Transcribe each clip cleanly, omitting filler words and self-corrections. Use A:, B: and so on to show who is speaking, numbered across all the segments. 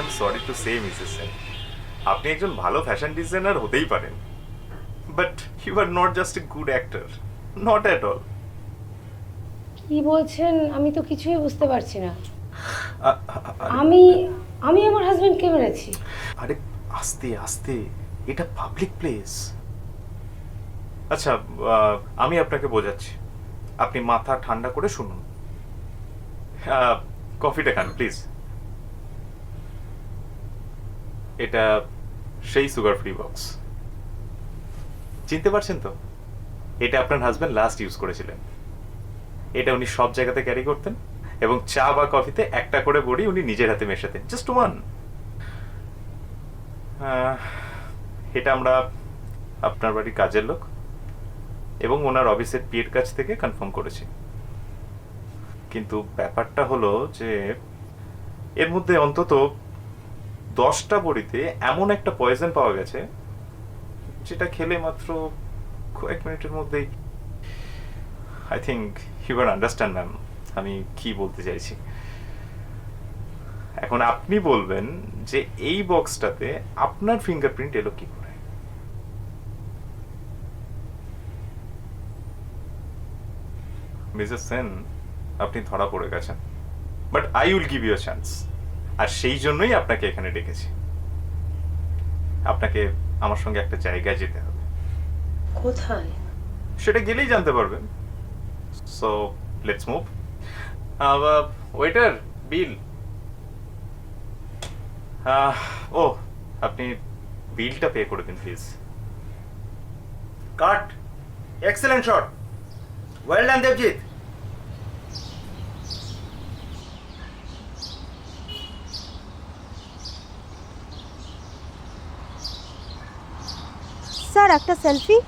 A: M sorry to say Mrs Sen, আপনি একজন ভালো ফ্যাশন ডিজাইনার হতেই পারেন, but you are not just a good actor, not at all.
B: কি বলছেন? আমি তো কিছুই বুঝতে পারছি না।
A: আরে
B: আমি আমি আমার হাজবেন্ডকে মেরেছি?
A: আরে আস্তে আস্তে, এটা পাবলিক প্লেস। আচ্ছা, আমি আপনাকে বোঝাচ্ছি, আপনি মাথা ঠান্ডা করে শুনুন। কফিটা খান প্লিজ। এটা সেই সুগার ফ্রি বক্স, চিনতে পারছেন তো? এটা আপনার হাজবেন্ড লাস্ট ইউজ করেছিলেন। এটা উনি সব জায়গাতে ক্যারি করতেন, এবং চা বা কফিতে একটা করে বড়ি উনি নিজের হাতে মেশাতেন, জাস্ট ওয়ান। এটা আমরা আপনার বাড়ির কাজের লোক এবং ওনার অফিসের পিএর কাছ থেকে কনফার্ম করেছি। কিন্তু ব্যাপারটা হলো যে এর মধ্যে অন্তত 10টা বড়িতে এমন একটা পয়জন পাওয়া গেছে যেটা খেলে মাত্র কয়েক মিনিটের মধ্যেই, I think you are understand ma'am আমি কি বলতে চাইছি। এখন আপনি বলবেন যে এই বক্সটাতে আপনার ফিঙ্গারপ্রিন্ট এলো কি করে? মিসেস সেন, আপনি ধরা পড়ে গেছেন, but I will give you a chance. আর সেই জন্যই আপনাকে এখানে ডেকেছি। আপনাকে আমার সঙ্গে একটা জায়গায় যেতে হবে।
B: কোথায়?
A: সেটা গেলেই জানতে পারবেন। So let's move. Waiter, bill. ও, আপনি বিলটা পে করে দিন please.
C: Cut. Excellent shot. Well done Debjit.
D: Sir একটা selfie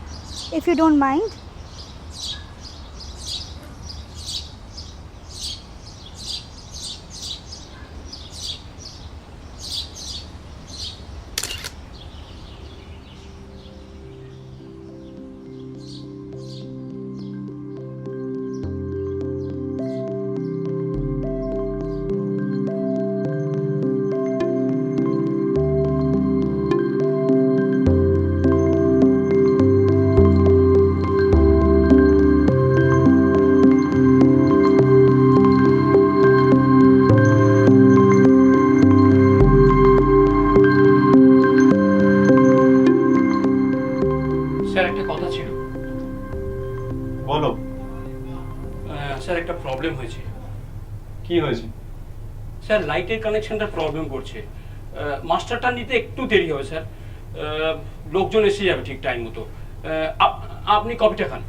D: if you don't mind.
E: Sir একটা কথা ছিল।
A: বলো।
E: স্যার একটা প্রবলেম হয়েছে।
A: কি হয়েছে?
E: স্যার লাইটের কানেকশনটা প্রবলেম করছে। মাস্টারটা নিতে একটু দেরি হবে স্যার। লোকজন এসে যাবে ঠিক টাইম মতো। আপনি কপিটা খান।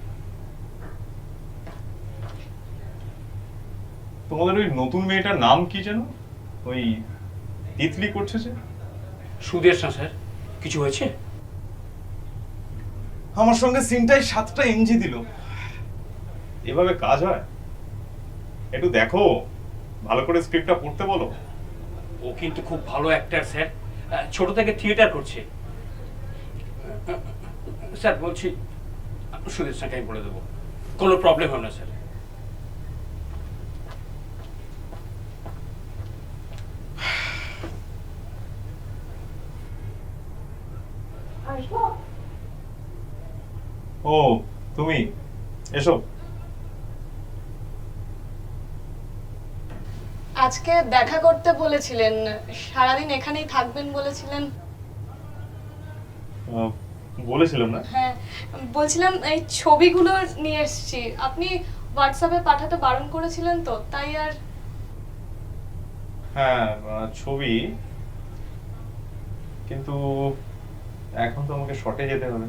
F: তোমাদের ওই নতুন মেয়েটার নাম কি যেন? ওই তিতলি করছে যে?
E: সুদেশনা স্যার, কিছু হয়েছে?
F: আমার সঙ্গে সিনটাই 7টা এনজি দিল। এভাবে কাজ হয়? একটু দেখো, ভালো করে স্ক্রিপ্টটা পড়তে বলো।
E: ও কিন্তু খুব ভালো অ্যাক্টর স্যার, ছোট থেকে থিয়েটার করছে। স্যার বলছি সুদেশনাকে আমি বলে দেবো, কোনো প্রবলেম হবে না স্যার।
F: ও তুমি এসো।
G: আজকে দেখা করতে বলেছিলেন, সারাদিন এখানেই থাকবেন বলেছিলেন।
F: বলেছিলাম না?
G: হ্যাঁ, বলছিলাম এই ছবিগুলো নিয়ে এসেছি, আপনি হোয়াটসঅ্যাপে পাঠাতে বারণ করেছিলেন তো, তাই আর।
F: হ্যাঁ, ছবি, কিন্তু এখন তো আমাকে শর্টে যেতে হবে।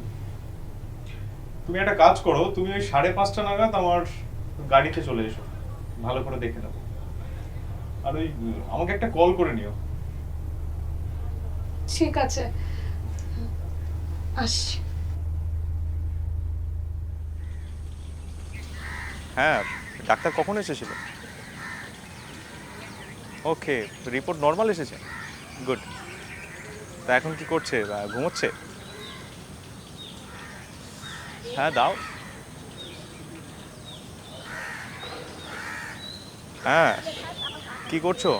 F: তুমি একটা কাজ করো, তুমি ওই 5:30 নাগাদ আমার গাড়িতে চলে এসো, ভালো করে দেখে নেবো। আর ওই আমাকে একটা কল করে নিও।
G: ঠিক আছে, আসছি।
A: হ্যাঁ, ডাক্তার কখন এসেছিল? ওকে, রিপোর্ট নর্মাল এসেছে, গুড। তা এখন কি করছে? ঘুমোচ্ছে? হ্যাঁ দাও। হ্যাঁ, কি করছো?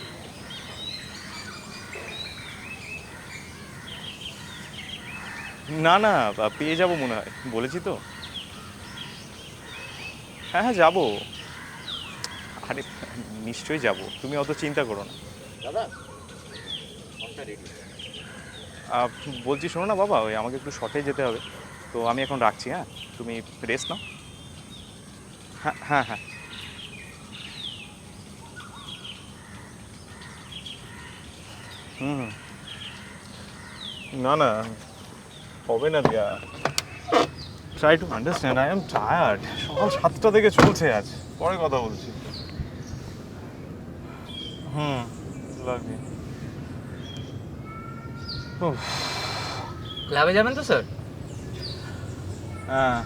A: না না, পেয়ে যাব মনে হয়, বলেছি তো। হ্যাঁ হ্যাঁ, যাবো। আরে নিশ্চয়ই যাব, তুমি অত চিন্তা করো না।
C: দাদা ফোনটা রেডি।
A: বলছি শোনো না বাবা, ওই আমাকে একটু শর্টে যেতে হবে, তো আমি এখন রাখছি। হ্যাঁ, তুমি রেস্ট নাও। হ্যাঁ হ্যাঁ হ্যাঁ। হুম, না না, হবে না দিয়া। Try to understand, I am tired. সকাল 7টা থেকে চলছে আজ, পরে কথা বলছি। লাগবে।
H: ক্লাবে যাবেন তো স্যার?
A: হ্যাঁ,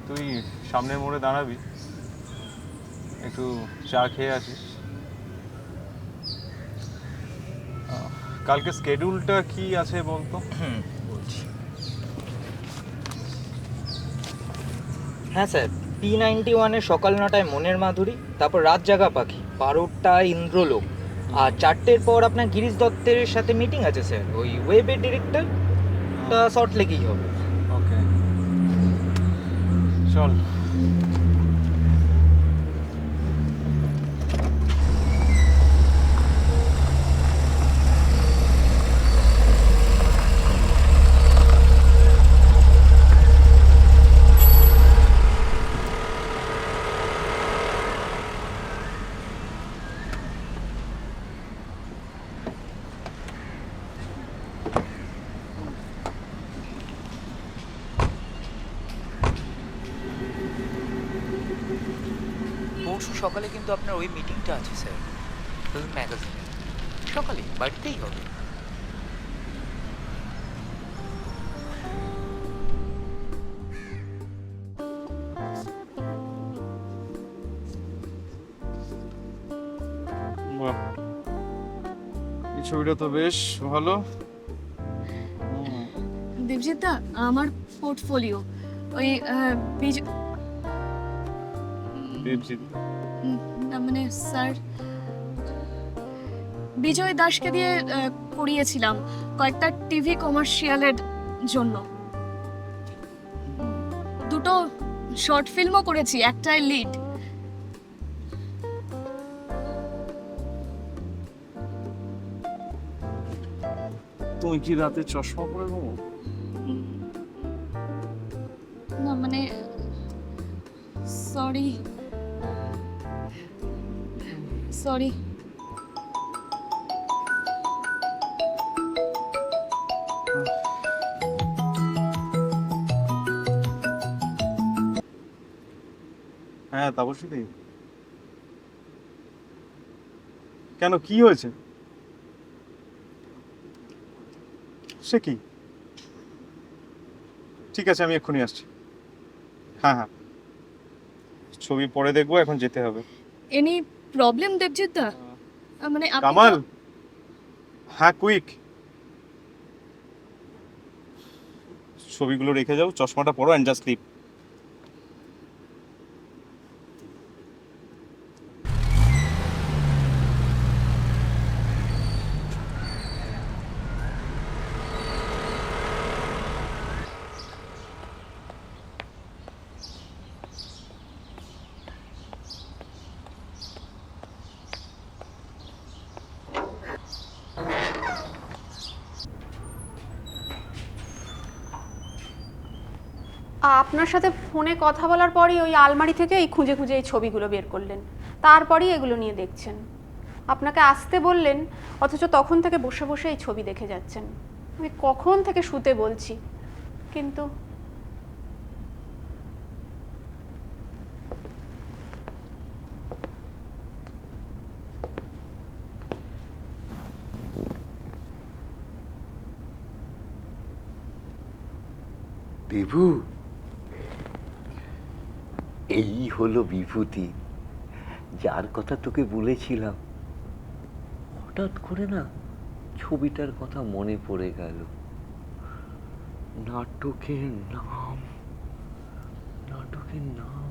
A: তুই সামনের মোড়ে দাঁড়াবি, একটু চা খেয়ে আসিস। কালকে স্কেডিউলটা কি আছে বলতো?
H: বলছি। হ্যাঁ স্যার, P91-এ সকাল 9টায় মনের মাধুরী, তারপর রাত জাগা পাখি 12টায় ইন্দ্রলোক, আর 4টের পর আপনার গিরিশ দত্তের সাথে মিটিং আছে স্যার, ওই ওয়েবের ডিরেক্টর। শর্ট লেগেই হবে।
A: ওকে, চল।
H: পরশু সকালে কিন্তু আপনার ওই মিটিংটা আছে স্যার, ফিল্ম ম্যাগাজিনে। সকালে বাড়িতেই হবে।
A: বাহ, এই ছবিটা তো বেশ ভালো।
G: দেবজিৎ দা, আমার পোর্টফোলিও ওই
A: দেবজিৎ?
G: না মানে স্যার, বিজয় দাসকে দিয়ে করিয়েছিলাম কয়েকটা টিভি কমার্শিয়ালের জন্য। দুটো শর্ট ফিল্মও করেছি, একটাই লিড।
A: তুমি কি রাতে চশমা পরে ঘুমো?
G: না মানে সরি সরি।
A: হ্যাঁ তাপসী, কেন, কি হয়েছে? সে কি? ঠিক আছে, আমি এক্ষুনি আসছি। হ্যাঁ হ্যাঁ, ছবি পরে দেখবো, এখন যেতে হবে।
G: এনি প্রবলেম দেবজিৎ দা? মানে আপনি তো-
A: কামাল, হ্যাঁ কুইক, ছবিগুলো রেখে যাও, চশমাটা পরো অ্যান্ড জাস্ট স্লিপ।
I: আপনার সাথে ফোনে কথা বলার পরই ওই আলমারি থেকে এই খুঁজে খুঁজে এই ছবিগুলো বের করলেন, তারপরেই এগুলো নিয়ে দেখছেন। আপনাকে আসতে বললেন, অথচ তখন থেকে বসে বসে এই ছবি দেখে যাচ্ছেন। আমি কখন থেকে শুতে বলছি, কিন্তু
J: বিভু, এই হলো বিভূতি, যার কথা তোকে বলেছিলাম। হঠাৎ করে না ছবিটার কথা মনে পড়ে গেল। নাটকের নাম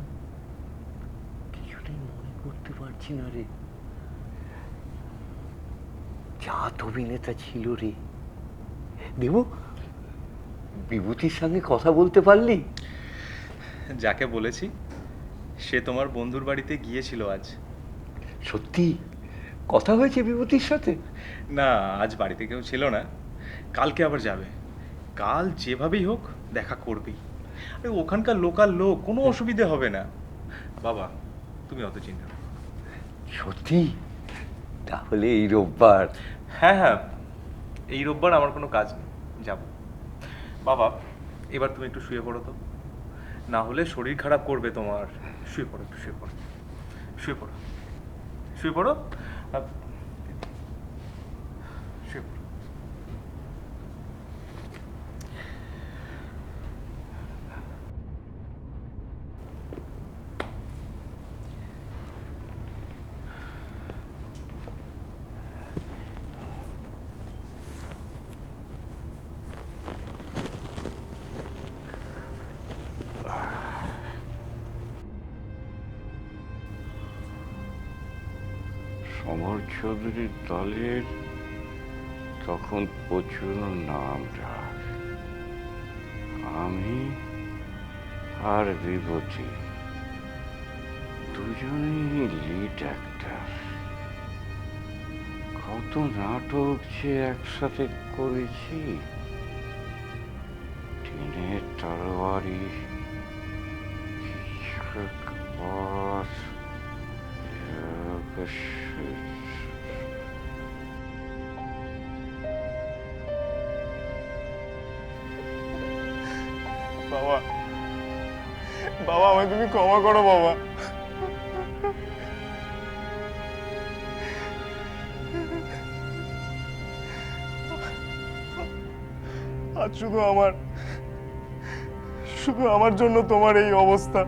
J: কিছুতেই মনে করতে পারছি না রে। জাত অভিনেতা ছিল রে, দেব, বিভূতির সঙ্গে কথা বলতে পারলি?
A: যাকে বলেছি সে তোমার বন্ধুর বাড়িতে গিয়েছিল আজ।
J: সত্যি কথা হয়েছে বিভূতির সাথে?
A: না, আজ বাড়িতে কেউ ছিল না, কালকে আবার যাবে। কাল যেভাবেই হোক দেখা করবেই। আরে ওখানকার লোকাল লোক, কোনো অসুবিধে হবে না। বাবা তুমি অত চিন্তা করো না।
J: সত্যি? তাহলে এই রোববার?
A: হ্যাঁ হ্যাঁ, এই রোববার আমার কোনো কাজ নেই, যাব। বাবা এবার তুমি একটু শুয়ে পড়ো তো, না হলে শরীর খারাপ করবে তোমার। শুয়ে পড়ো, একটু শুয়ে পড়ো, শুয়ে পড়ো, শুয়ে পড়ো, শুয়ে পড়ো।
J: সমর চৌধুরীর দলের তখন প্রচুর নাম ডাক। আমি আর বিভূতি দুজনেই লিড অ্যাক্টর। কত নাটক যে একসাথে করেছি। টিনের তরবারি, পথ,
F: বাবা, বাবা আমায় তুমি ক্ষমা করো বাবা। আজ শুধু আমার জন্য তোমার এই অবস্থা।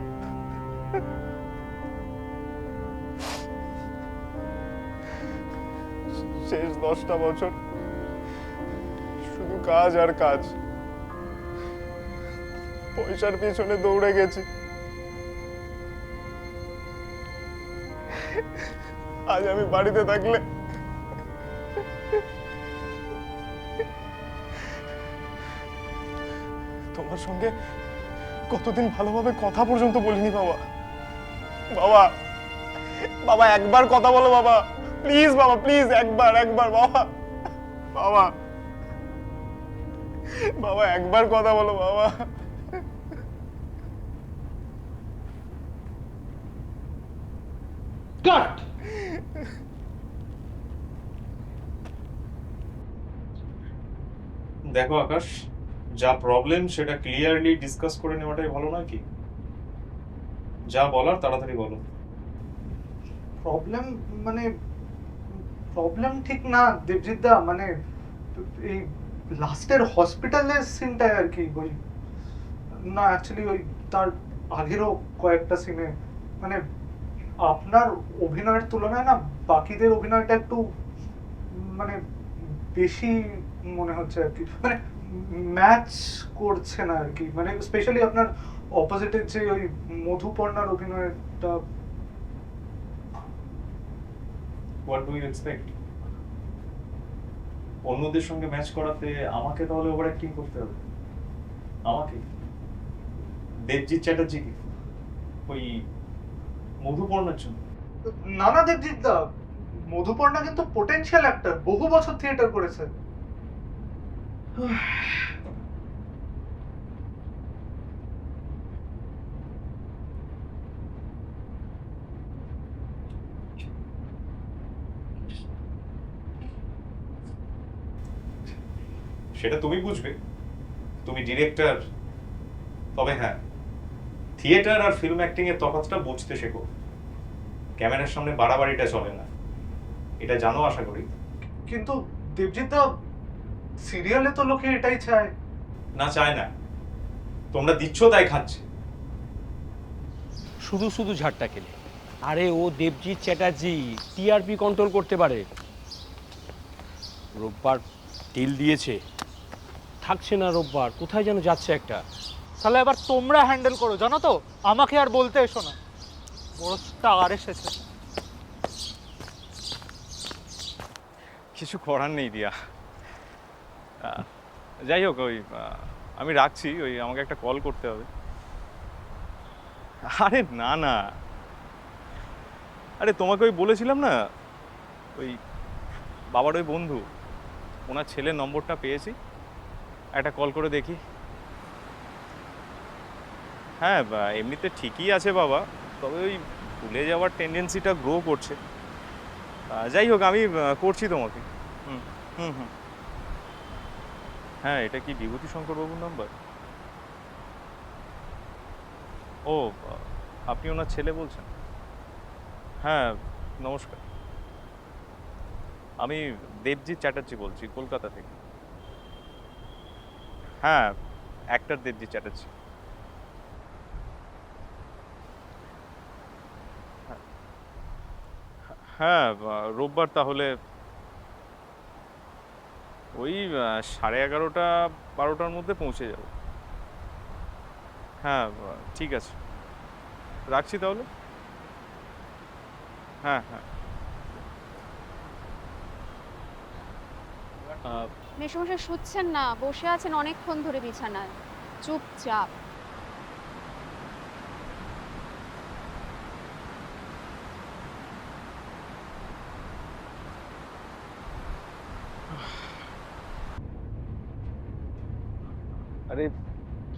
F: শেষ 10টা বছর শুধু কাজ আর কাজ, পয়সার পিছনে দৌড়ে গেছি। আজ আমি বাড়িতে থাকলে তোমার সঙ্গে কতদিন ভালোভাবে কথা পর্যন্ত বলিনি বাবা। বাবা, বাবা একবার কথা বলো বাবা, প্লিজ বাবা, প্লিজ একবার বাবা, বাবা, বাবা একবার কথা বলো বাবা।
E: কাট।
F: দেখো আকাশ, যা প্রবলেম সেটা ক্লিয়ারলি ডিসকাস করে নেওয়াটাই ভালো নয় কি? যা বলার তাড়াতাড়ি বলো।
K: প্রবলেম মানে প্রবলেম ঠিক না দেবজিৎ দা, মানে এই লাস্টের হসপিটালের সিনটাই আর কি। ওই না অ্যাকচুয়ালি ওই তার আগেরও কয়েকটা সিনে মানে আপনার অভিনয়ের তুলনায় না বাকিদের অভিনয়টা একটু মানে বেশি মনে হচ্ছে আর কি, মানে ম্যাচ করছে না আর কি। মানে স্পেশালি আপনার অপোজিটের যে ওই মধুপর্ণার অভিনয়টা।
F: What do you expect? অন্যদের সঙ্গে ম্যাচ করাতে আমাকে তাহলে ওভার অ্যাক্টিং করতে হবে? আমাকে? দেবজিৎ চ্যাটার্জিকে ওই মধুপর্ণার জন্য?
K: না না দেবজিৎ দা, মধুপর্ণা কিন্তু পোটেনশিয়াল অ্যাক্টর, বহু বছর থিয়েটার করেছে।
F: সেটা তুমি বুঝবে, তুমি ডিরেক্টর। তবে হ্যাঁ, থিয়েটার আর ফিল্ম অ্যাক্টিং এর তফাৎটা বুঝতে শেখো। ক্যামেরার সামনে বাড়াবাড়িটা চলে না, এটা জানো আশা করি।
K: কিন্তু দেবজিৎ দা, সিরিয়ালে তো লোকে এটাই চায়।
F: না, চায় না, তোমরা দিচ্ছ তাই খাচ্ছে।
E: শুধু শুধু ঝাড়টা খেলে। আরে ও দেবজিৎ চ্যাটার্জি, টিআরপি কন্ট্রোল করতে পারে। রোববার ডিল দিয়েছে, থাকছে না রোববার, কোথায় যেন যাচ্ছে একটা।
K: তাহলে এবার তোমরা হ্যান্ডেল করো, জানো তো, আমাকে আর বলতে এসো না। বড় স্টার এসেছে।
A: কিছু করার নেই দিয়া।
F: যাই হোক, ওই আমি রাখছি, ওই আমাকে একটা কল করতে হবে। আরে না না, আরে তোমাকে ওই বলেছিলাম না, ওই বাবার ওই বন্ধু, ওনার ছেলের নম্বরটা পেয়েছি, একটা কল করে দেখি। হ্যাঁ, এমনিতে ঠিকই আছে বাবা, তবে ওই ভুলে যাওয়ার টেন্ডেন্সিটা গ্রো করছে। যাই হোক, আমি করছি তোমাকে। হুম হুম হুম হ্যাঁ, এটা কি বিভূতিশঙ্করবাবুর নাম্বার? ও, আপনি ওনার ছেলে বলছেন? হ্যাঁ, নমস্কার, আমি দেবজিৎ চ্যাটার্জি বলছি কলকাতা থেকে। হ্যাঁ, অ্যাক্টর দেবজিৎ চ্যাটার্জি। হ্যাঁ, রোববার তাহলে ওই 11:30-12টার মধ্যে পৌঁছে যাব। হ্যাঁ, ঠিক আছে, রাখছি তাহলে। হ্যাঁ হ্যাঁ।
I: মেসোমশাই শুচ্ছেন না, বসে আছেন অনেকক্ষণ ধরে বিছানায় চুপচাপ।
F: আরে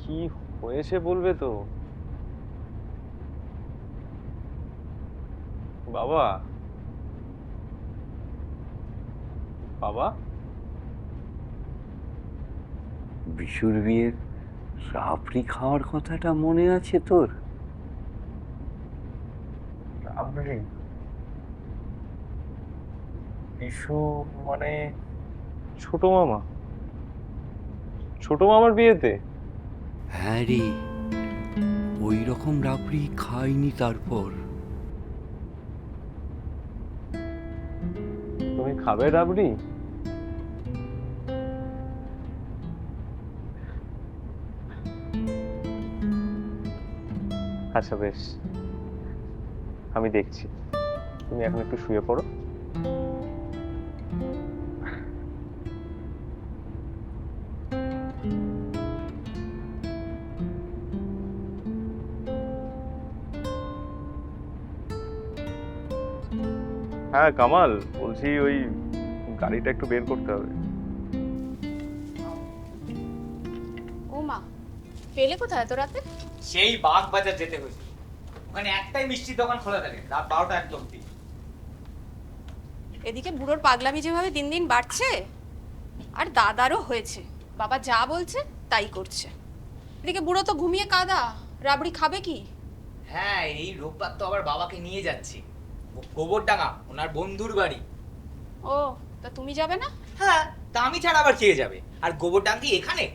F: কি হয়েছে বলবে তো? বাবা, বাবা,
J: বিশুর বিয়ের রাবড়ি খাওয়ার কথাটা মনে আছে তোর?
F: রাবড়ি? বিশু মানে ছোট মামা? ছোট মামার বিয়েতে?
J: হ্যাঁ রে, ওই রকম রাবড়ি খাইনি তারপর।
F: তুমি খাবে রাবড়ি? আচ্ছা বেশ, আমি দেখছি। তুমি এখন একটু শুয়ে পড়ো। হ্যাঁ কামাল বলছি, ওই গাড়িটা একটু বের করতে হবে।
I: ও মা, পেলে কোথায় এত রাতে?
H: সেই বাগবাজার যেতে হয়েছে, ওখানে একটাই মিষ্টির দোকান খোলা থাকে রাত 12টা 1 অবধি।
I: এদিকে বুড়োর পাগলামি যেভাবে দিন দিন বাড়ছে, আর দাদারও হয়েছে, বাবা যা বলছে তাই করছে। এদিকে বুড়ো তো ঘুমিয়ে কাদা, রাবড়ি খাবে কি?
H: হ্যাঁ, এই রোববার তো আবার বাবাকে নিয়ে যাচ্ছি গোবরডাঙ্গা, ওনার বন্ধুর বাড়ি।
I: ও, তা তুমি যাবে না?
H: হ্যাঁ, তা আমি ছাড়া আবার কে যাবে? আর গোবরডাঙ্গি এখানে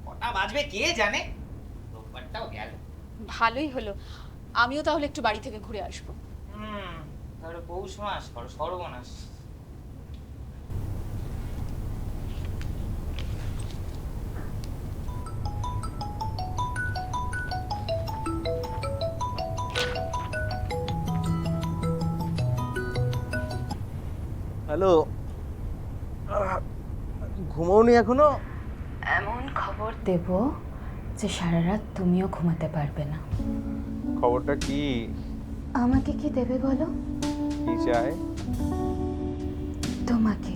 H: কটা বাজবে কে জানে। রোববারটাও গেল।
I: ভালোই হলো, আমিও তাহলে একটু বাড়ি থেকে ঘুরে আসবো।
H: তাহলে পৌষ মাস, বড় সর্বনাশ।
C: হ্যালো, ঘুমাওনি এখনো?
B: এমন খবর দেব যে সারা রাত তুমিও ঘুমাতে পারবে না।
F: খবরটা কি?
B: আমাকে কি দেবে বলো?
F: কি চাই?
B: তোমাকে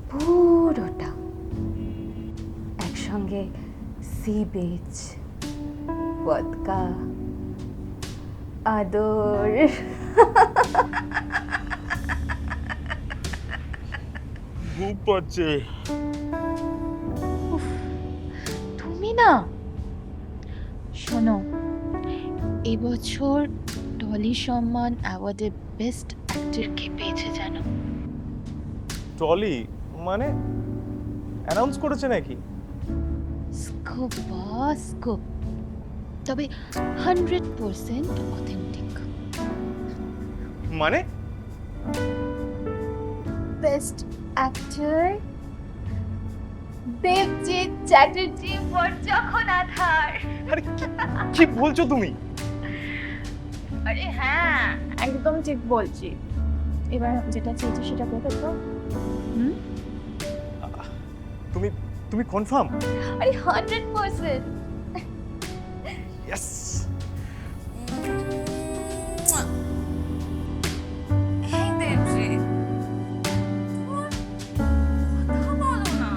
B: পুরোটা একসঙ্গে, সি বিচ, ভদকা, আদর।
F: ঘুম পাচ্ছে।
B: তুমি না, শোনো, এবছর টলি সম্মান অ্যাওয়ার্ডে বেস্ট অ্যাক্টর কে পেয়েছে জানো?
F: টলি মানে অ্যানাউন্স করেছে নাকি?
B: স্কোপ বস, স্কোপ, তবে 100% অথেন্টিক।
F: মানে
B: best actor Debjit Chatterjee for যখন আধার।
F: আরে কি বলছো তুমি?
B: আরে হ্যাঁ, একদম ঠিক বলছি। এবার যেটা চেয়েছি সেটা পেতে তো।
F: তুমি কনফার্ম?
G: আরে 100%।
F: ইয়েস।
B: এই দেবজিৎ, কথা বলো না।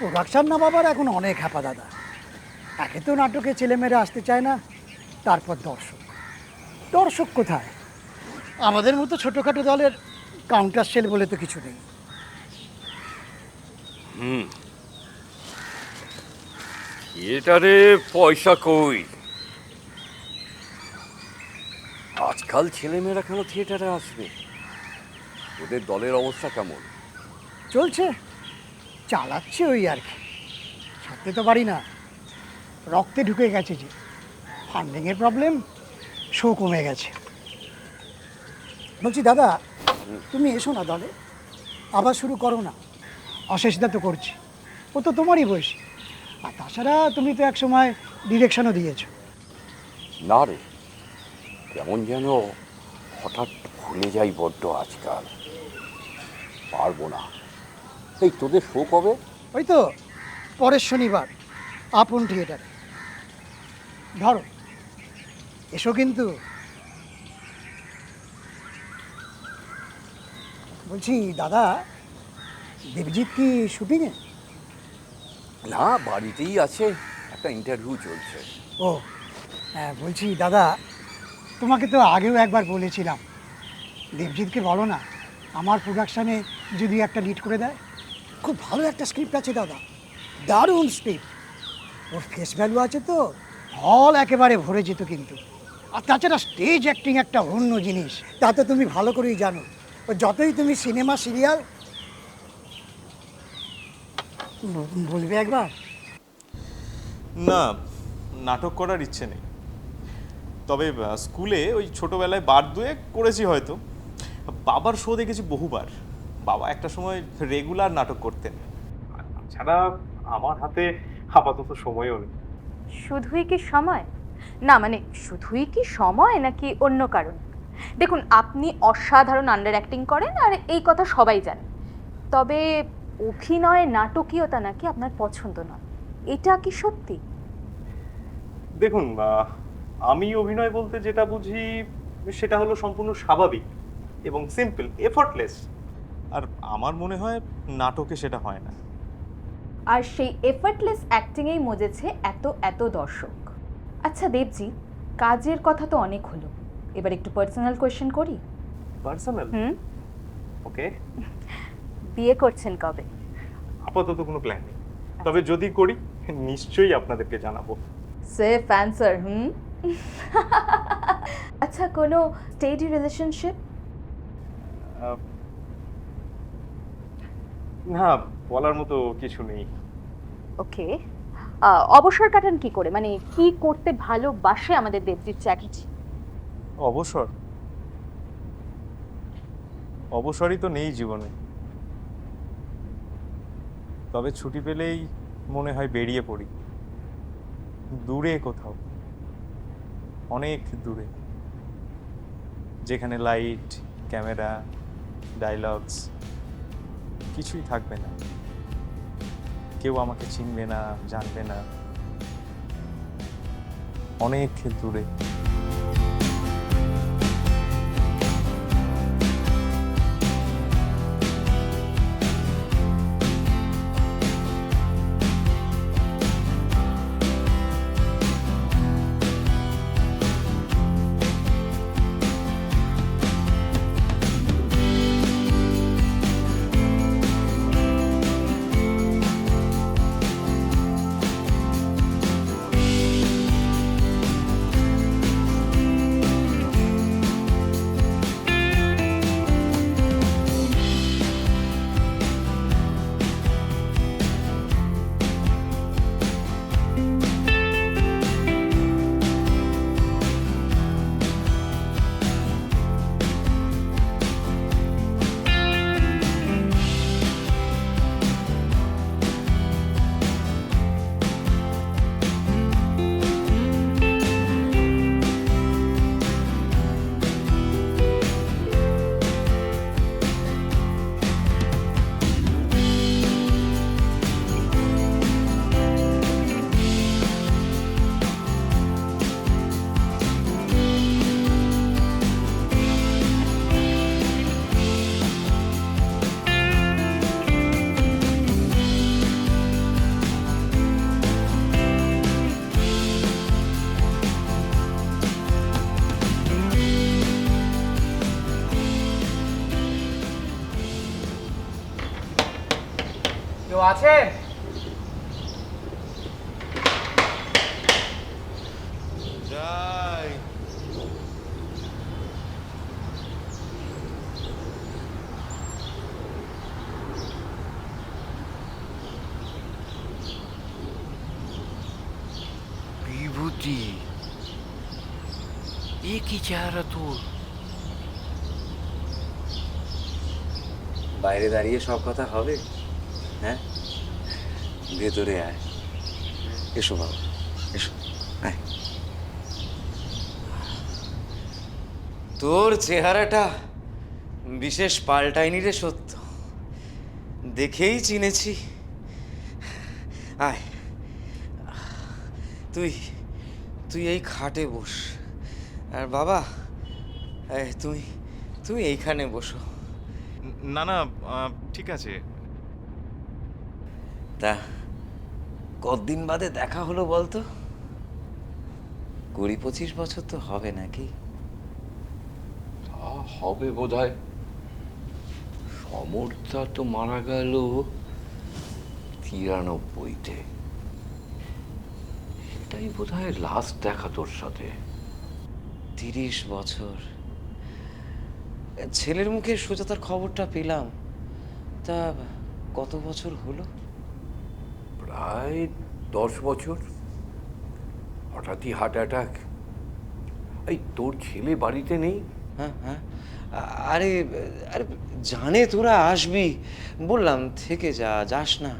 L: প্রোডাকশন না বাবার এখন অনেক হ্যাপা দাদা। একে তো নাটকে ছেলেমেয়েরা আসতে চায় না, তারপর দর্শক। দর্শক কোথায়? আমাদের মতো ছোটোখাটো দলের কাউন্টার সেল বলে তো কিছু নেই।
J: থিয়েটারে পয়সা কই? আজকাল ছেলেমেয়েরা কেন থিয়েটারে আসবে? ওদের দলের অবস্থা কেমন?
L: চলছে, চালাচ্ছে ওই আর কি। ছাড়তে তো পারি না, রক্তে ঢুকে গেছে যে। ফান্ডিংয়ের প্রবলেম, শো কমে গেছে। বলছি দাদা, তুমি এসো না দলে, আবার শুরু করো না। অশেষদা তো করছে, ও তো তোমারই বয়স। আর তাছাড়া তুমি তো একসময় ডিরেকশনও দিয়েছো।
J: না রে, কেমন যেন হঠাৎ ভুলে যাই বড্ড আজকাল। পারবো না। এই তোদের শো কবে?
L: ওই তো পরের শনিবার আপন থিয়েটারে। ধরো এসো কিন্তু। বলছি দাদা, দেবজিৎ কি শুটিংয়ে?
J: না, বাড়িতেই আছে, একটা ইন্টারভিউ চলছে।
L: ও হ্যাঁ, বলছি দাদা, তোমাকে তো আগেও একবার বলেছিলাম, দেবজিৎকে বলো না আমার প্রোডাকশানে যদি একটা লিড করে দেয়। খুব ভালো একটা স্ক্রিপ্ট আছে দাদা, দারুণ স্ক্রিপ্ট। ওর ফেস ভ্যালু আছে তো, হল একেবারে ভরে যেত কিন্তু। আর তাছাড়া স্টেজ অ্যাক্টিং একটা অন্য জিনিস, তা তো তুমি ভালো করেই জানো। ও যতই তুমি সিনেমা সিরিয়াল বলবে একবার।
F: না, নাটক করার ইচ্ছে নেই। তবে স্কুলে ওই ছোটবেলায় বার দুয়েক করেছি হয়তো। বাবার শো দেখেছি বহুবার। বাবা একটা সময় রেগুলার নাটক করতেন। ছাড়া আমার হাতে আপাতত সময়ও নেই।
B: শুধুই কি সময়? না মানে শুধুই কি সময় নাকি অন্য কারণ? দেখুন, আপনি অসাধারণ আন্ডার অ্যাক্টিং করেন আর এই কথা সবাই জানে, তবে অভিনয় নাটকীয়তা নাকি আপনার পছন্দ নয়, এটা কি সত্যি?
F: দেখুন, আমি অভিনয় বলতে যেটা বুঝি সেটা হলো সম্পূর্ণ স্বাভাবিক এবং সিম্পল, এফর্টলেস। আর আমার মনে হয় নাটকে সেটা হয় না।
B: আর সেই এফর্টলেস অ্যাক্টিংয়েই মজেছে এত এত দর্শক। আচ্ছা দেবজি, কাজের কথা তো অনেক হলো, এবার একটু পার্সোনাল কোয়েশ্চেন করি।
F: পার্সোনাল? ওকে।
B: বিয়ে করছেন কবে?
F: আপাতত কোনো প্ল্যান নেই, তবে যদি করি নিশ্চয়ই আপনাদেরকে জানাবো।
B: Safe answer. আচ্ছা, কোনো স্টেডি রিলেশনশিপ?
F: না, বলার মতো কিছু নেই।
B: ওকে। অবসর কাটান কি করে, মানে কি করতে ভালোবাসে আমাদের দেবজিৎ চ্যাটার্জি?
F: অবসরই তো নেই জীবনে, তবে ছুটি পেলেই মনে হয় বেরিয়ে পড়ি দূরে কোথাও, অনেক দূরে, যেখানে লাইট, ক্যামেরা, ডায়লগস কিছুই থাকবে না, কেউ আমাকে চিনবে না, জানবে না, অনেক দূরে।
H: কেউ আছেন?
C: যাই।
J: বিভূতি, এ কি চেহারা তোর?
M: বাইরে দাঁড়িয়ে সব কথা হবে? হ্যাঁ, ভেতরে আয়। এসো বাবা, এসো, আয়। তোর চেহারাটা বিশেষ পাল্টায়নি রে সত্য, দেখেই চিনেছি। আয়, তুই তুই এই খাটে বস, আর বাবা তুমি তুমি এইখানে বসো।
F: না না, ঠিক আছে।
M: তা কতদিন বাদে দেখা হলো বলতো? 20-25 বছর তো হবে নাকি?
J: তা হবে বোধহয়। সমর্থা তো মারা গেল 93-তে। সেটাই বোধহয় লাস্ট দেখা তোর সাথে।
M: 30 বছর। ছেলের মুখে সুজাতার খবরটা পেলাম, তা কত বছর হলো?
J: প্রায় 10 বছর। হঠাৎই হার্ট অ্যাটাক। এই তোর ছেলে বাড়িতে নেই?
M: হ্যাঁ হ্যাঁ, আরে আরে জানে তোরা আসবি, বললাম থেকে যা, যাস না।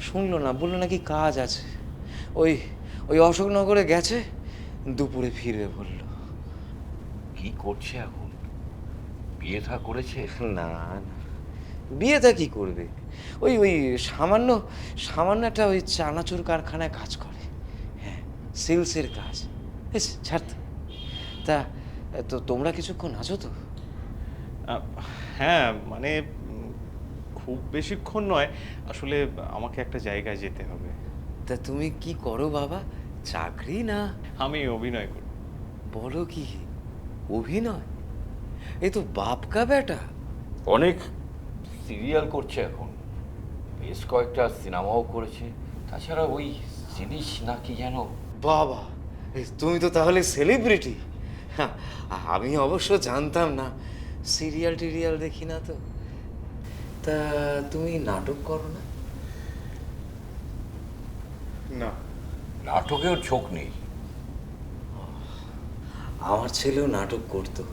M: শুনলো না, বললো নাকি কাজ আছে। ওই ওই অশোকনগরে গেছে, দুপুরে ফিরে বললো।
J: কি করছে এখন? বিয়ে থা করেছে?
M: না না, বিয়েটা কি করবে? ওই ওই সামান্য সামান্য একটা ওই চানাচুর কারখানায় কাজ করে। হ্যাঁ, সেলসের কাজ। বেশ, ছাড় তো। তা তো তোমরা কিছুক্ষণ আছো তো?
F: হ্যাঁ, মানে খুব বেশিক্ষণ নয়, আসলে আমাকে একটা জায়গায় যেতে হবে।
M: তা তুমি কি করো বাবা? চাকরি না?
F: আমি অভিনয় করি।
M: বলো কি, অভিনয়? এই তো বাপকা বেটা।
J: অনেক সিরিয়াল করছে এখন, বেশ কয়েকটা সিনেমাও করেছে। তাছাড়া ওই জিনিস নাকি যেন।
M: বাবা, তুমি তো তাহলে সেলিব্রিটি। আমি অবশ্য জানতাম না, সিরিয়াল টিরিয়াল দেখি না তো। তা তুমি নাটক করো না?
F: না,
J: নাটকেও ঝোঁক নেই।
M: আমার ছেলেও নাটক করতো,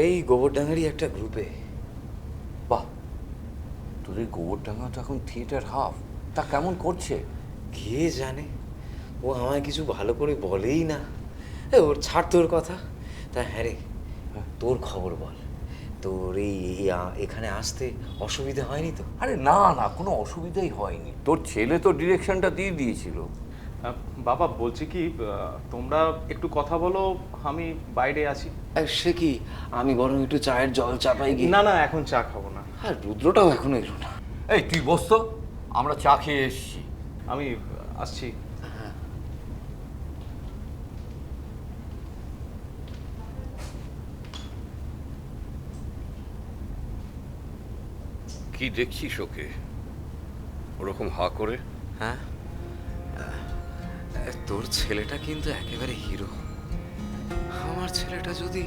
M: এই গোবরডাঙ্গারই একটা গ্রুপে।
J: বাহ, তোদের গোবরডাঙ্গা তো এখন থিয়েটার হাফ। তা কেমন করছে?
M: কে জানে, ও আমায় কিছু ভালো করে বলেই না। ওর ছাড় তোর কথা। তা হ্যাঁ রে, তোর খবর বল। তোর এই এখানে আসতে অসুবিধা হয়নি তো?
J: আরে না না, কোনো অসুবিধাই হয়নি। তোর ছেলে তো ডিরেকশনটা দিয়ে দিয়েছিল।
F: বাবা বলছি কি, তোমরা একটু কথা বলো, আমি বাইরে আছি।
M: সে কি, আমি বরং একটু চায়ের জল চাপাই গিয়ে।
F: না না, এখন চা খাবো না।
M: আর রুদ্রটাও এখনো এলো না।
J: এই তুই বস তো, আমরা চা খেয়ে এসছি।
F: আমি আসছি।
J: কি দেখছিস ওকে ওরকম হা করে?
M: হ্যাঁ, তোর ছেলেটা কিন্তু একেবারে হিরো। আমার ছেলেটা যদি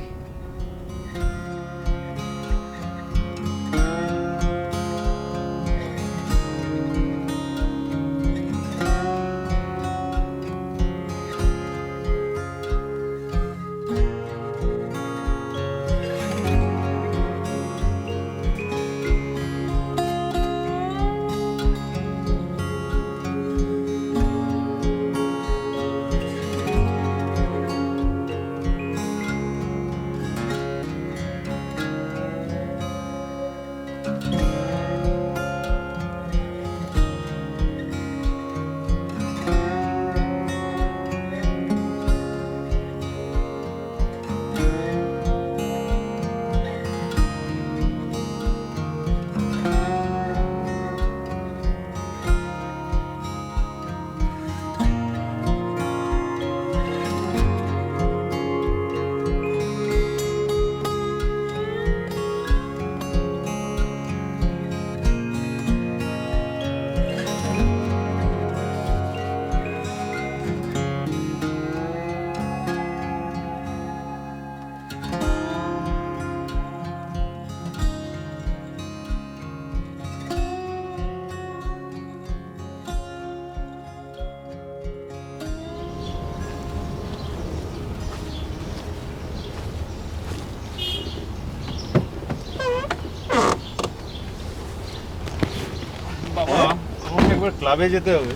F: বাবা, আমাকে একবার ক্লাবে যেতে হবে।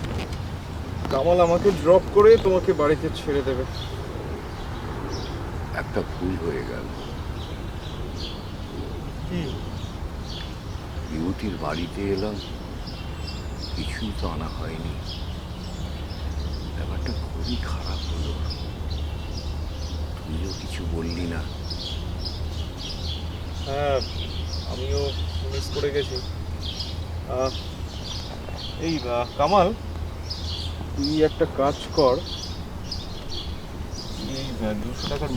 F: কামাল আমাকে ড্রপ করে তোমাকে বাড়িতে ছেড়ে দেবে।
J: একটা ভুল হয়ে গেল।
F: কি?
J: বিভূতির বাড়িতে এলাম, কিছুই তো আনা হয়নি। ব্যাপারটা খুবই খারাপ হলো। তুইও কিছু বললি না।
F: হ্যাঁ, আমিও মিস করে গেছি। এই কামাল, তুই একটা কাজ কর, এই 200 টাকার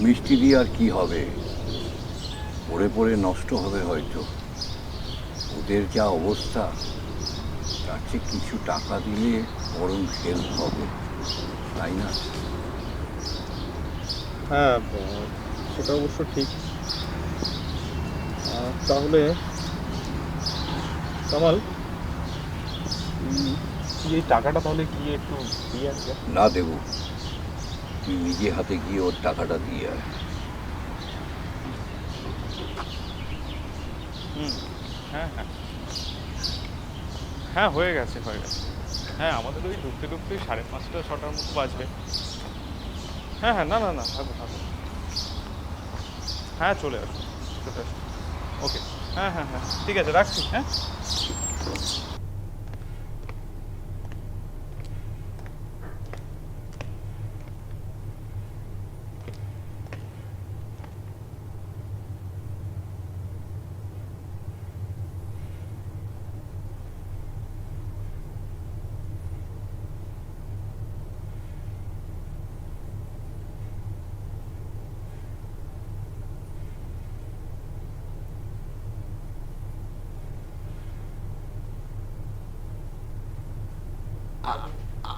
J: মিষ্টি দিয়ে আর কি হবে? পড়ে পড়ে নষ্ট হবে হয়তো। ওদের যা অবস্থা, তার চেয়ে কিছু টাকা দিলে বরং হেল্প হবে, তাই না?
F: হ্যাঁ, সেটা অবশ্য ঠিক। তাহলে কামাল, তুই এই টাকাটা তাহলে গিয়ে একটু দিয়ে আসবে।
J: না দেবো, তুই নিজে হাতে গিয়ে ওর টাকাটা দিয়ে আয়।
F: হ্যাঁ হ্যাঁ, হ্যাঁ হয়ে গেছে হয়ে গেছে। হ্যাঁ আমাদের ওই ঢুকতে ঢুকতে 5:30 6টার মতো বাজবে। হ্যাঁ হ্যাঁ, না না না, থাকবো থাকবো। হ্যাঁ চলে আসো, চলে আসো। ওকে, হ্যাঁ হ্যাঁ হ্যাঁ, ঠিক আছে, রাখছি। হ্যাঁ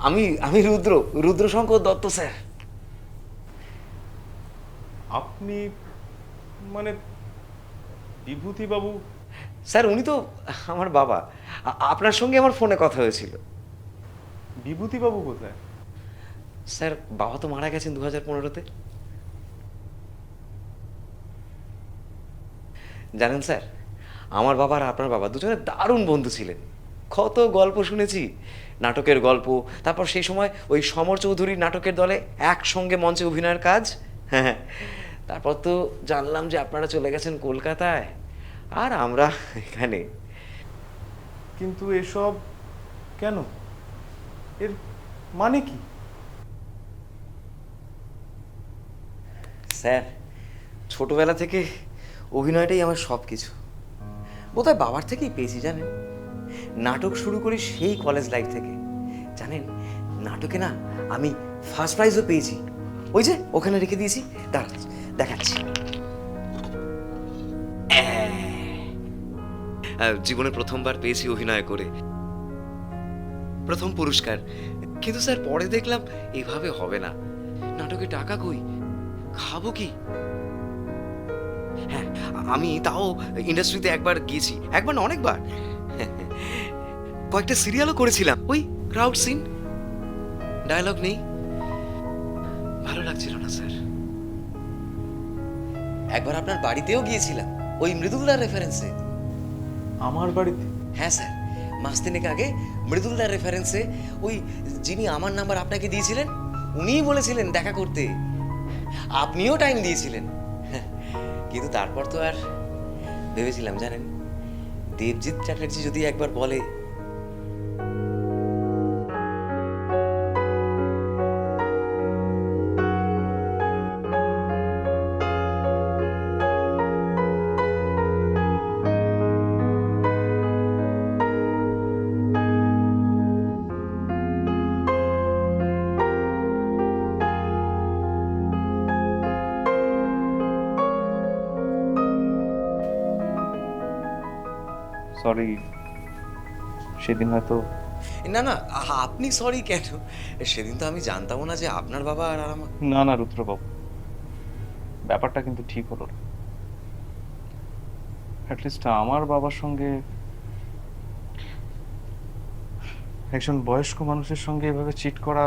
M: আমি আমি রুদ্রশঙ্কর দত্ত স্যার।
F: আপনি মানে বিভূতিবাবু?
M: স্যার উনি তো আমার বাবা। আপনার সঙ্গে আমার ফোনে কথা হয়েছিল।
F: বিভূতিবাবু কোথায়?
M: স্যার বাবা তো মারা গেছেন 2015-তে। জানেন স্যার, আমার বাবা আর আপনার বাবা দুজনে দারুণ বন্ধু ছিলেন। কত গল্প শুনেছি, নাটকের গল্প। তারপর সেই সময় ওই সমর চৌধুরীর নাটকের দলে একসঙ্গে মঞ্চে অভিনয়ের কাজ। হ্যাঁ, তারপর তো জানলাম যে আপনারা চলে গেছেন কলকাতায়, আর আমরা এখানে।
F: কিন্তু এসব কেন? এর মানে কি?
M: স্যার ছোটবেলা থেকে অভিনয়টাই আমার সব কিছু। বোধহয় বাবার থেকেই পেয়েছি জানেন। নাটক শুরু করি সেই কলেজ লাইফ থেকে। জানেন নাটকে না আমি ফার্স্ট প্রাইজও পেয়েছি। ওই যে ওখানে রেখে দিয়েছি, দাঁড়াচ্ছি, দেখাচ্ছি। জীবনে প্রথমবার পেয়েছি অভিনয় করে, প্রথম পুরস্কার। কিন্তু স্যার পরে দেখলাম এভাবে হবে না, নাটকে টাকা কই, খাবো কি? হ্যাঁ আমি তাও ইন্ডাস্ট্রিতে একবার গিয়েছি, একবার না অনেকবার। কয়েকটা সিরিয়ালও করেছিলাম। ওই ক্রাউড সিন, ডায়লগ নেই, ভালো লাগছিল না স্যার। একবার আপনার বাড়িতেও গিয়েছিলাম, ওই মৃদুলদার রেফারেন্সে।
F: আমার বাড়িতে?
M: হ্যাঁ স্যার, মাস তিনেক আগে মৃদুলদার রেফারেন্সে ওই যিনি আমার নাম্বার আপনাকে দিয়েছিলেন উনিই বলেছিলেন দেখা করতে। আপনিও টাইম দিয়েছিলেন, কিন্তু তারপর তো আর ভেবেছিলাম জানেন, দেবজিৎ চ্যাটার্জি যদি একবার বলে
F: সরি, সেদিন হয়তো।
M: না না, আপনি সরি কেন? সেদিন তো আমি জানতাম না যে আপনার বাবা আর আমার।
F: না না রুদ্রবাবু, ব্যাপারটা কিন্তু ঠিক হলো না। অ্যাটলিস্ট আমার বাবার সঙ্গে, একজন বয়স্ক মানুষের সঙ্গে এভাবে চিট করা,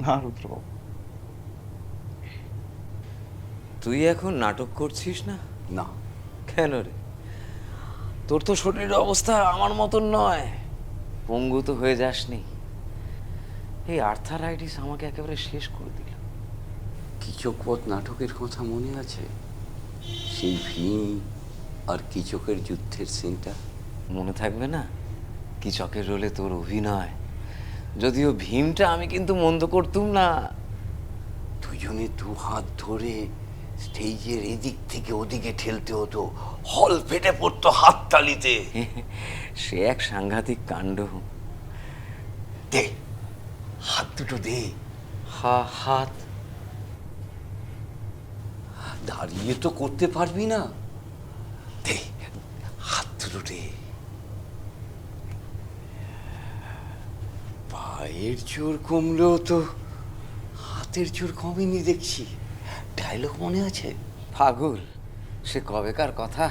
F: না রুদ্রবাবু।
M: তুই এখন নাটক করছিস না?
J: না।
M: কেন রে? তোর তো শরীরের অবস্থা আমার মতন নয়, পঙ্গু তো হয়ে যাসনি। এই আর্থারাইটিস আমাকে একেবারে শেষ করে দিল।
J: কিচকবধ নাটকের কথা মনে আছে? সেই ভীম আর কিচকের যুদ্ধের সিনটা
M: মনে থাকবে না? কিচকের রোলে তোর অভিনয়। যদিও ভীমটা আমি কিন্তু মন্দ করতুম না।
J: দুজনে দু হাত ধরে স্টেজের এদিক থেকে ওদিকে ঠেলতে হতো, হল ফেটে পড়তো হাততালিতে।
M: সে এক সাংঘাতিক কাণ্ড।
J: দে হাত দুটো দে।
M: হাত
J: দাঁড়িয়ে তো করতে পারবি না, দে হাত দুটো দে। পায়ের জোর কমলেও তো হাতের জোর কমেনি দেখছি। ডায়লগ মনে আছে?
M: পাগল, সে কবেকার কথা।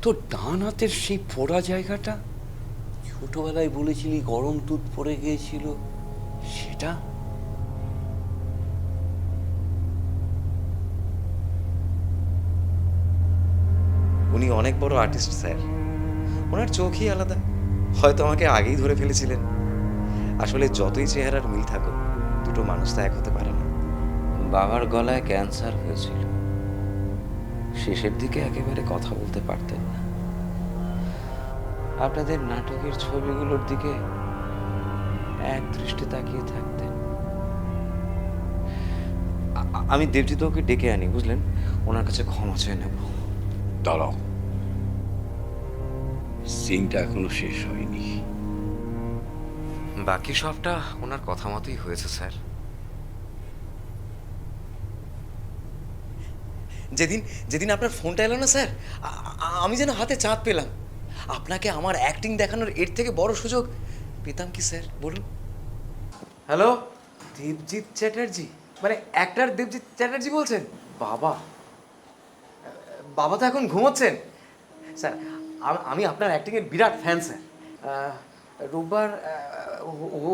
J: তোর ডান হাতের সেই ফোড়া জায়গাটা ছোটবেলায় বলেছিলি গরম দুধ পড়ে গিয়েছিল, সেটা?
M: উনি অনেক বড় আর্টিস্ট স্যার। ওনার চোখই আলাদা, হয়তো আমাকে আগেই ধরে ফেলেছিলেন। আসলে যতই চেহারার মিল থাকুক, দুটো মানুষ তো এক হতে পারে না। বাবার গলায় ক্যান্সার হয়েছিল, শেষের দিকে একেবারে কথা বলতে পারতেন না। আপনাদের নাটকের ছবিগুলোর দিকে এক দৃষ্টি তাকিয়ে থাকতেন। আমি দেবজিৎ ওকে ডেকে আনি, বুঝলেন? ওনার কাছে ক্ষমা চেয়ে নেব।
J: দাঁড়াও, সিনটা এখনো শেষ হয়নি।
M: বাকি সবটা ওনার কথা মতোই হয়েছে স্যার। যেদিন যেদিন আপনার ফোনটা এলো না স্যার, আমি যেন হাতে চাঁদ পেলাম। আপনাকে আমার অ্যাক্টিং দেখানোর এর থেকে বড় সুযোগ পেতাম কি স্যার, বলুন? হ্যালো, দেবজিৎ চ্যাটার্জি, মানে অ্যাক্টর দেবজিৎ চ্যাটার্জি বলছেন? বাবা, বাবা তো এখন ঘুমোচ্ছেন। স্যার, আমি আপনার অ্যাক্টিংয়ের বিরাট ফ্যান স্যার। রোববার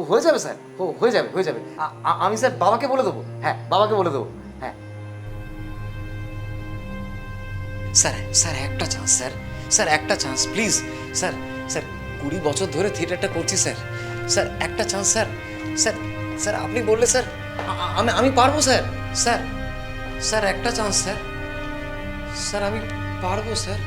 M: হয়ে যাবে স্যার, হয়ে যাবে হয়ে যাবে। আমি স্যার বাবাকে বলে দেবো, হ্যাঁ বাবাকে বলে দেবো, হ্যাঁ। স্যার স্যার একটা চান্স স্যার, স্যার একটা চান্স প্লিজ স্যার। স্যার 20 বছর ধরে থিয়েটারটা করছি স্যার, স্যার একটা চান্স স্যার। স্যার স্যার আপনি বললে স্যার আমি পারবো স্যার। স্যার স্যার একটা চান্স স্যার, স্যার আমি পারবো স্যার।